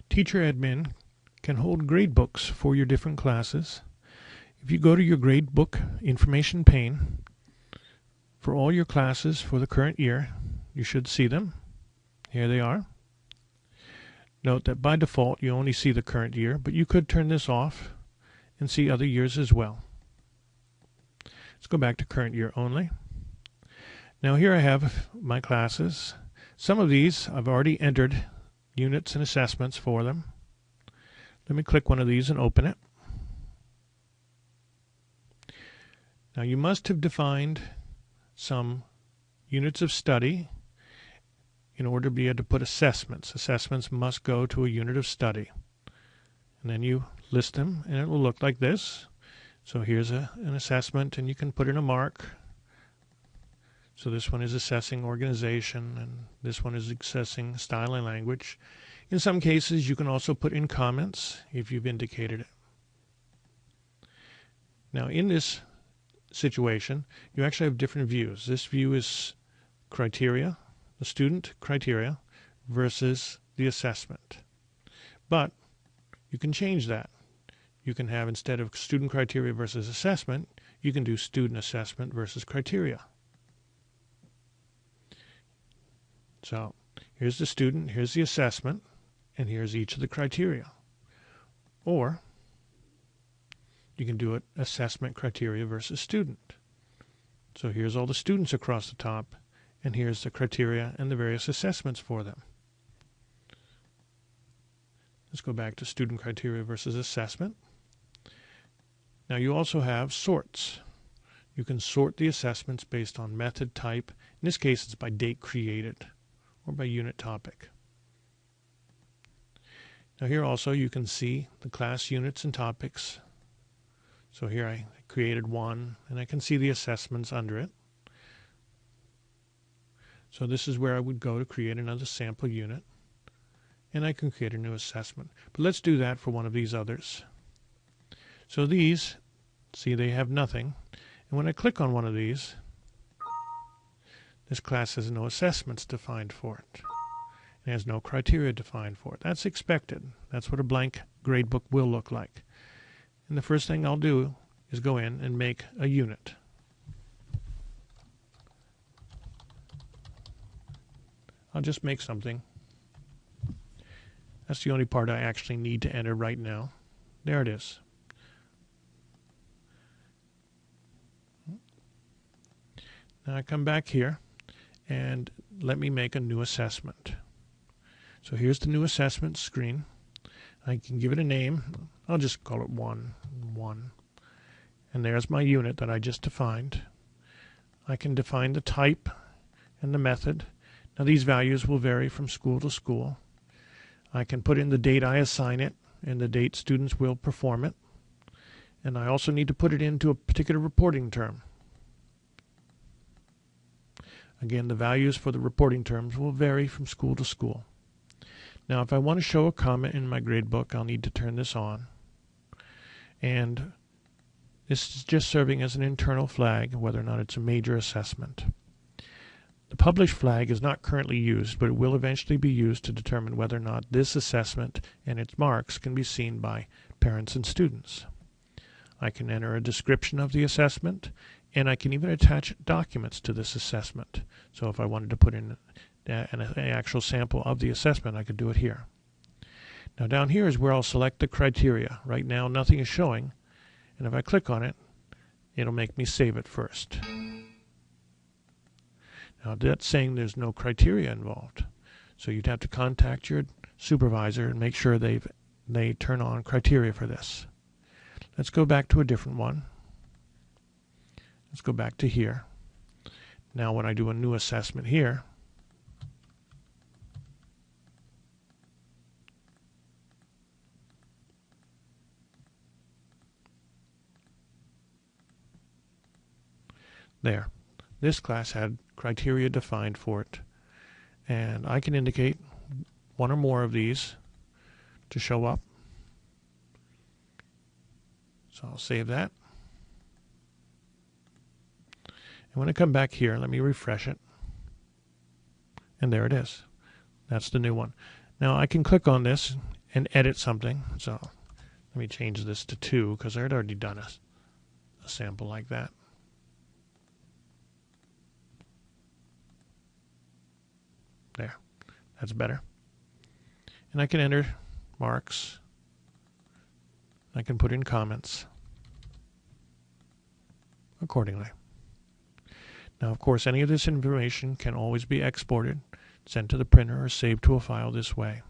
Teacher admin can hold gradebooks for your different classes. If you go to your gradebook information pane for all your classes for the current year, you should see them. Here they are. Note that by default you only see the current year, but you could turn this off and see other years as well. Let's go back to current year only. Now here I have my classes. Some of these I've already entered units and assessments for them. Let me click one of these and open it. Now you must have defined some units of study in order to be able to put assessments. Assessments must go to a unit of study. And then you list them and it will look like this. So here's an assessment and you can put in a mark. So this one is assessing organization and this one is assessing style and language. In some cases you can also put in comments if you've indicated it. Now in this situation you actually have different views. This view is criteria, the student criteria versus the assessment. But you can change that. You can have, instead of student criteria versus assessment, you can do student assessment versus criteria. So here's the student, here's the assessment, and here's each of the criteria. Or you can do it assessment criteria versus student. So here's all the students across the top, and here's the criteria and the various assessments for them. Let's go back to student criteria versus assessment. Now you also have sorts. You can sort the assessments based on method type. In this case it's by date created or by unit topic. Now here also you can see the class units and topics. So here I created one and I can see the assessments under it. So this is where I would go to create another sample unit and I can create a new assessment. But let's do that for one of these others. So these, see, they have nothing. And when I click on one of these, this class has no assessments defined for it. It has no criteria defined for it. That's expected. That's what a blank gradebook will look like. And the first thing I'll do is go in and make a unit. I'll just make something. That's the only part I actually need to enter right now. There it is. Now I come back here and let me make a new assessment. So here's the new assessment screen. I can give it a name. I'll just call it 1. And there's my unit that I just defined. I can define the type and the method. Now these values will vary from school to school. I can put in the date I assign it and the date students will perform it. And I also need to put it into a particular reporting term. Again, the values for the reporting terms will vary from school to school. Now if I want to show a comment in my gradebook, I'll need to turn this on. And this is just serving as an internal flag, whether or not it's a major assessment. The publish flag is not currently used, but it will eventually be used to determine whether or not this assessment and its marks can be seen by parents and students. I can enter a description of the assessment, and I can even attach documents to this assessment. So if I wanted to put in an actual sample of the assessment, I could do it here. Now down here is where I'll select the criteria. Right now nothing is showing, and if I click on it, it'll make me save it first. Now that's saying there's no criteria involved. So you'd have to contact your supervisor and make sure they turn on criteria for this. Let's go back to a different one. Let's go back to here. Now when I do a new assessment here, there. This class had criteria defined for it. And I can indicate one or more of these to show up. So I'll save that. And when I come back here, let me refresh it. And there it is. That's the new one. Now I can click on this and edit something. So let me change this to 2 because I had already done a sample like that. There, that's better. And I can enter marks. I can put in comments accordingly. Now, of course, any of this information can always be exported, sent to the printer, or saved to a file this way.